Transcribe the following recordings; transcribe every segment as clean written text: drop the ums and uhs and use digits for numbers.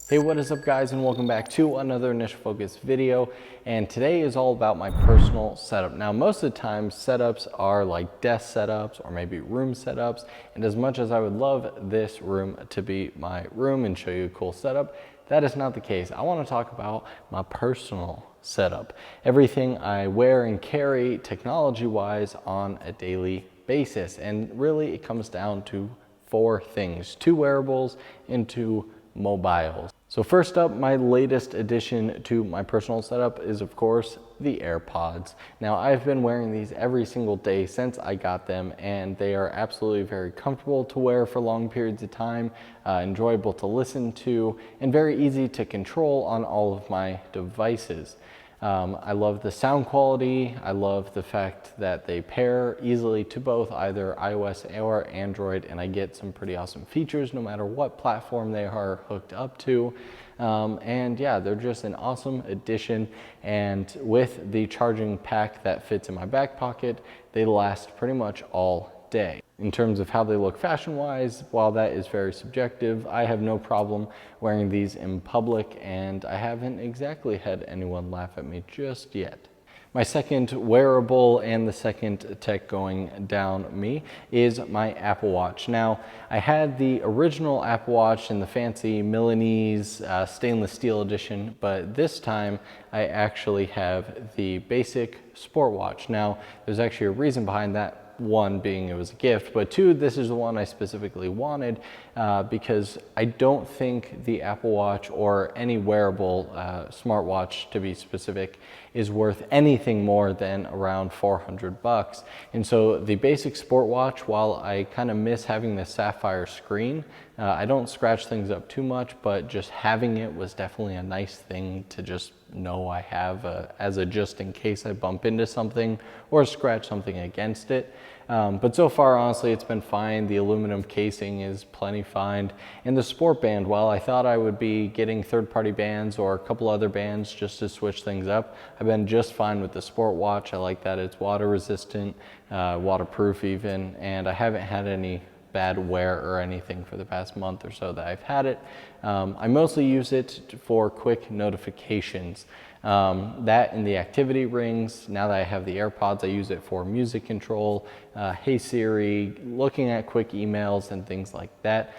Hey, what is up guys, and welcome back to another Initial Focus video. And today is all about my personal setup. Now, most of the time setups are like desk setups or maybe room setups. And as much as I would love this room to be my room and show you a cool setup, that is not the case. I want to talk about my personal setup. Everything I wear and carry technology-wise on a daily basis. And really it comes down to four things: 2 wearables and 2 mobiles. So first up, my latest addition to my personal setup is of course the AirPods. Now I've been wearing these every single day since I got them, and they are absolutely very comfortable to wear for long periods of time, enjoyable to listen to, and very easy to control on all of my devices. I love the sound quality. I love the fact that they pair easily to both either iOS or Android, and I get some pretty awesome features no matter what platform they are hooked up to. And yeah, they're just an awesome addition, and with the charging pack that fits in my back pocket, they last pretty much all day. In terms of how they look fashion-wise, while that is very subjective, I have no problem wearing these in public, and I haven't exactly had anyone laugh at me just yet. My second wearable and the second tech going down me is my Apple Watch. Now, I had the original Apple Watch in the fancy Milanese stainless steel edition, but this time I actually have the basic sport watch. Now, there's actually a reason behind that. One being it was a gift, but two, this is the one I specifically wanted because I don't think the Apple Watch or any wearable smartwatch, to be specific, is worth anything more than around $400. And so the basic sport watch, while I kind of miss having the sapphire screen, I don't scratch things up too much, but just having it was definitely a nice thing to just know I have as a just in case I bump into something or scratch something against it. But so far, honestly, it's been fine. The aluminum casing is plenty fine. And the sport band, while I thought I would be getting third-party bands or a couple other bands just to switch things up, I've been just fine with the sport watch. I like that it's water resistant, waterproof even, and I haven't had any bad wear or anything for the past month or so that I've had it. I mostly use it for quick notifications. That and the activity rings. Now that I have the AirPods, I use it for music control, Hey Siri, looking at quick emails and things like that.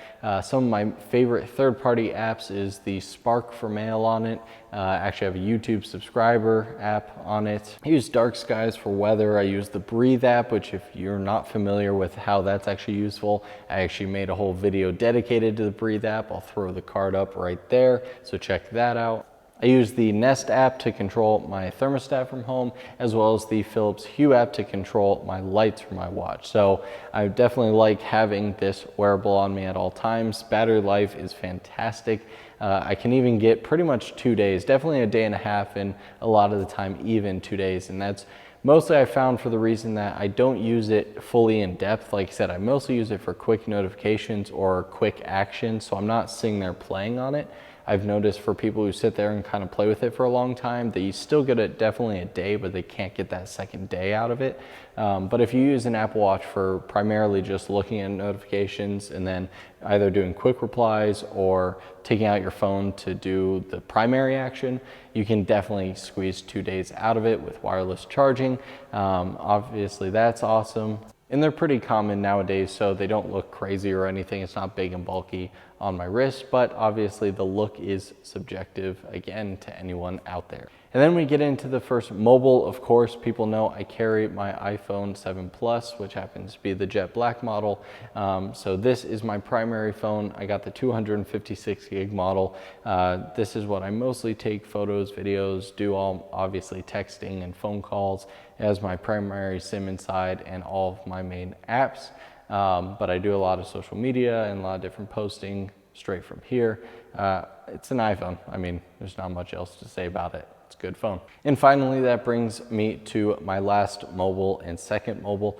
Some of my favorite third-party apps is the Spark for Mail on it. I actually have a YouTube subscriber app on it. I use Dark Skies for weather. I use the Breathe app, which if you're not familiar with how that's actually useful, I actually made a whole video dedicated to the Breathe app. I'll throw the card up right there, so check that out. I use the Nest app to control my thermostat from home, as well as the Philips Hue app to control my lights for my watch. So I definitely like having this wearable on me at all times. Battery life is fantastic. I can even get pretty much 2 days, definitely a day and a half, and a lot of the time even 2 days. And that's mostly I found for the reason that I don't use it fully in depth. Like I said, I mostly use it for quick notifications or quick action, so I'm not sitting there playing on it. I've noticed for people who sit there and kind of play with it for a long time, that you still get it definitely a day, but they can't get that second day out of it. But if you use an Apple Watch for primarily just looking at notifications and then either doing quick replies or taking out your phone to do the primary action, you can definitely squeeze 2 days out of it with wireless charging. Obviously that's awesome. And they're pretty common nowadays, so they don't look crazy or anything. It's not big and bulky on my wrist, but obviously the look is subjective, again, to anyone out there. And then we get into the first mobile. Of course, people know I carry my iPhone 7 Plus, which happens to be the jet black model. So this is my primary phone. I got the 256 gig model. This is what I mostly take photos, videos, do all obviously texting and phone calls as my primary SIM inside and all of my main apps. But I do a lot of social media and a lot of different posting straight from here. It's an iPhone. I mean, there's not much else to say about it. It's a good phone. And finally, that brings me to my last mobile and second mobile,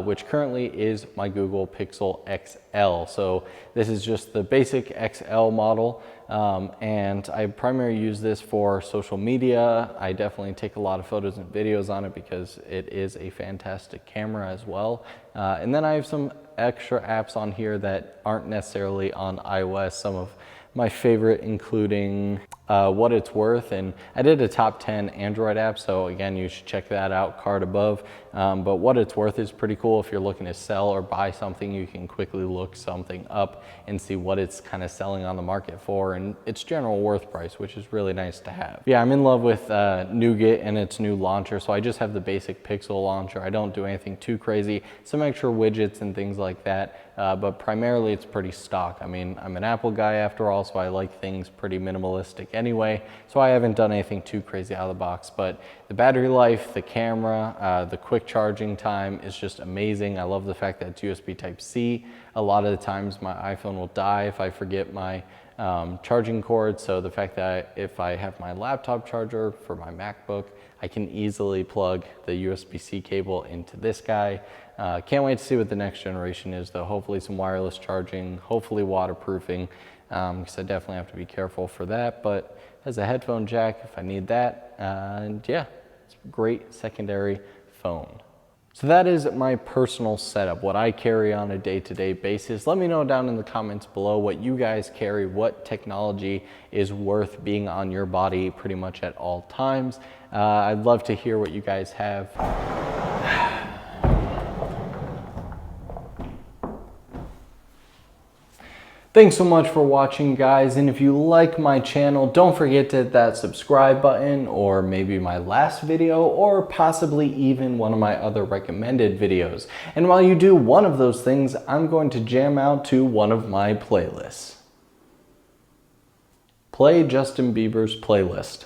which currently is my Google Pixel XL. So this is just the basic XL model. And I primarily use this for social media. I definitely take a lot of photos and videos on it because it is a fantastic camera as well. And then I have some extra apps on here that aren't necessarily on iOS. Some of my favorite, including what it's worth. And I did a top 10 Android app, so again, you should check that out, card above. But what it's worth is pretty cool. If you're looking to sell or buy something, you can quickly look something up and see what it's kind of selling on the market for and its general worth price, which is really nice to have. Yeah, I'm in love with Nougat and its new launcher. So I just have the basic Pixel launcher. I don't do anything too crazy, some extra widgets and things like that. But primarily it's pretty stock. I mean, I'm an Apple guy after all, so I like things pretty minimalistic anyway. So I haven't done anything too crazy out of the box, but the battery life, the camera, the quick charging time is just amazing. I love the fact that it's USB Type-C. A lot of the times my iPhone will die if I forget my charging cord. So the fact that if I have my laptop charger for my MacBook, I can easily plug the USB-C cable into this guy. Can't wait to see what the next generation is though. Hopefully some wireless charging, hopefully waterproofing, because I definitely have to be careful for that. But as a headphone jack, if I need that, and yeah, it's a great secondary phone. So that is my personal setup, what I carry on a day-to-day basis. Let me know down in the comments below what you guys carry, what technology is worth being on your body pretty much at all times. I'd love to hear what you guys have. Thanks so much for watching, guys, and if you like my channel, don't forget to hit that subscribe button, or maybe my last video, or possibly even one of my other recommended videos. And while you do one of those things, I'm going to jam out to one of my playlists. Play Justin Bieber's playlist.